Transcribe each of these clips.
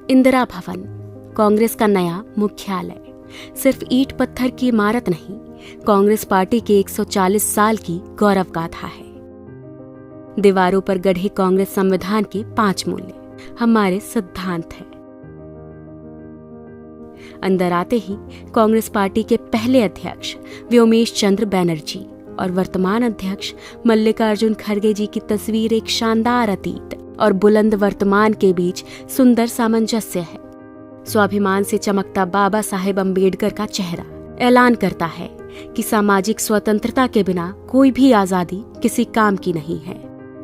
इंदिरा भवन, कांग्रेस का नया मुख्यालय, सिर्फ ईंट पत्थर की इमारत नहीं, कांग्रेस पार्टी के 140 साल की गौरव गाथा है। दीवारों पर गढ़े कांग्रेस संविधान के 5 मूल्य हमारे सिद्धांत हैं। अंदर आते ही कांग्रेस पार्टी के पहले अध्यक्ष व्योमेश चंद्र बैनर्जी और वर्तमान अध्यक्ष मल्लिकार्जुन खड़गे जी की तस्वीर एक शानदार अतीत और बुलंद वर्तमान के बीच सुंदर सामंजस्य है। स्वाभिमान से चमकता बाबा साहेब अम्बेडकर का चेहरा ऐलान करता है कि सामाजिक स्वतंत्रता के बिना कोई भी आजादी किसी काम की नहीं है।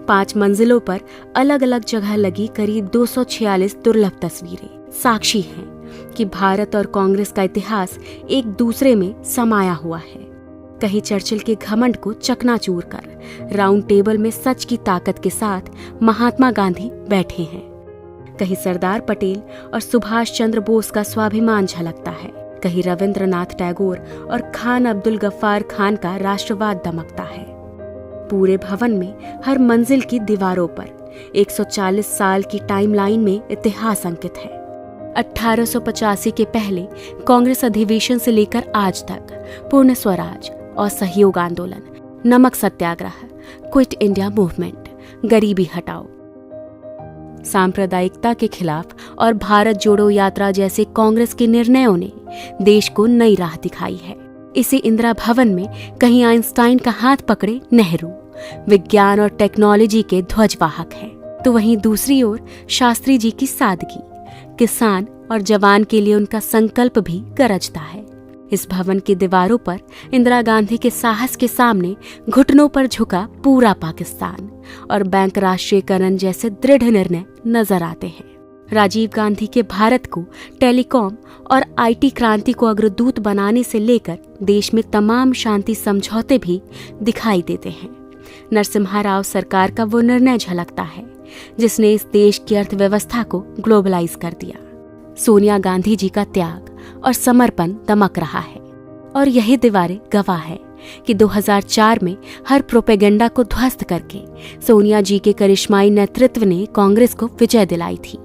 5 मंजिलों पर अलग अलग जगह लगी करीब 246 दुर्लभ तस्वीरें साक्षी हैं कि भारत और कांग्रेस का इतिहास एक दूसरे में समाया हुआ है। कहीं चर्चिल के घमंड को चकनाचूर कर राउंड टेबल में सच की ताकत के साथ महात्मा गांधी बैठे हैं, कहीं सरदार पटेल और सुभाष चंद्र बोस का स्वाभिमान झलकता है, कहीं रविंद्रनाथ टैगोर और खान अब्दुल गफ्फार खान का राष्ट्रवाद दमकता है। पूरे भवन में हर मंजिल की दीवारों पर 140 साल की टाइमलाइन में इतिहास अंकित है। 1885 के पहले कांग्रेस अधिवेशन से लेकर आज तक पूर्ण स्वराज और सहयोग आंदोलन, नमक सत्याग्रह, क्विट इंडिया मूवमेंट, गरीबी हटाओ, सांप्रदायिकता के खिलाफ और भारत जोड़ो यात्रा जैसे कांग्रेस के निर्णयों ने देश को नई राह दिखाई है। इसी इंदिरा भवन में कहीं आइंस्टाइन का हाथ पकड़े नेहरू विज्ञान और टेक्नोलॉजी के ध्वजवाहक हैं, तो वहीं दूसरी ओर शास्त्री जी की सादगी, किसान और जवान के लिए उनका संकल्प भी गरजता है। इस भवन की दीवारों पर इंदिरा गांधी के साहस के सामने घुटनों पर झुका पूरा पाकिस्तान और बैंक राष्ट्रीयकरण जैसे दृढ़ निर्णय नजर आते हैं। राजीव गांधी के भारत को टेलीकॉम और आईटी क्रांति को अग्रदूत बनाने से लेकर देश में तमाम शांति समझौते भी दिखाई देते हैं। नरसिम्हा राव सरकार का वो निर्णय झलकता है जिसने इस देश की अर्थव्यवस्था को ग्लोबलाइज कर दिया। सोनिया गांधी जी का त्याग और समर्पण दमक रहा है और यही दीवारें गवाह है कि 2004 में हर प्रोपेगेंडा को ध्वस्त करके सोनिया जी के करिश्माई नेतृत्व ने कांग्रेस को विजय दिलाई थी।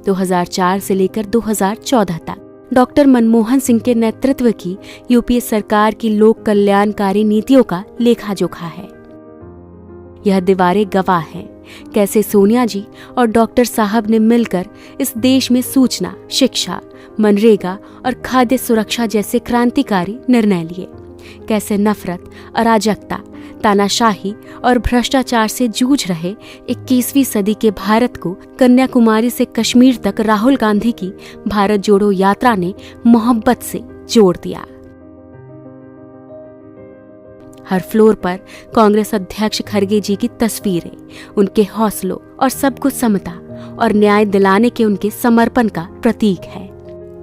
2004 से लेकर 2014 तक डॉक्टर मनमोहन सिंह के नेतृत्व की यूपीए सरकार की लोक कल्याणकारी नीतियों का लेखा जोखा है। यह दीवारें गवाह हैं कैसे सोनिया जी और डॉक्टर साहब ने मिलकर इस देश में सूचना, शिक्षा, मनरेगा और खाद्य सुरक्षा जैसे क्रांतिकारी निर्णय लिए, कैसे नफरत, अराजकता, तानाशाही और भ्रष्टाचार से जूझ रहे 21वीं सदी के भारत को कन्याकुमारी से कश्मीर तक राहुल गांधी की भारत जोड़ो यात्रा ने मोहब्बत से जोड़ दिया। हर फ्लोर पर कांग्रेस अध्यक्ष खड़गे जी की तस्वीरें उनके हौसलों और सबको समता और न्याय दिलाने के उनके समर्पण का प्रतीक है।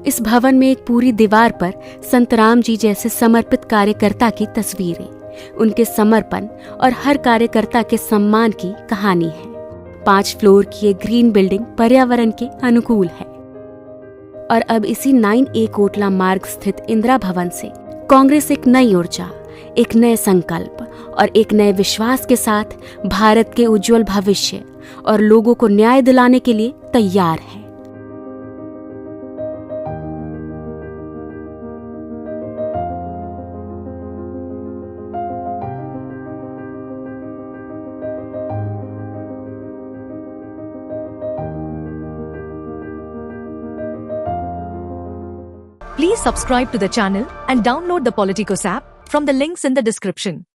इस भवन में एक पूरी दीवार पर संत राम जी जैसे समर्पित कार्यकर्ता की तस्वीरें, उनके समर्पण और हर कार्यकर्ता के सम्मान की कहानी है। 5 फ्लोर की ये ग्रीन बिल्डिंग पर्यावरण के अनुकूल है और अब इसी 9A कोटला मार्ग स्थित इंदिरा भवन से कांग्रेस एक नई ऊर्जा, एक नए संकल्प और एक नए विश्वास के साथ भारत के उज्जवल भविष्य और लोगों को न्याय दिलाने के लिए तैयार है। Please subscribe to the channel and download the Politicos app from the links in the description.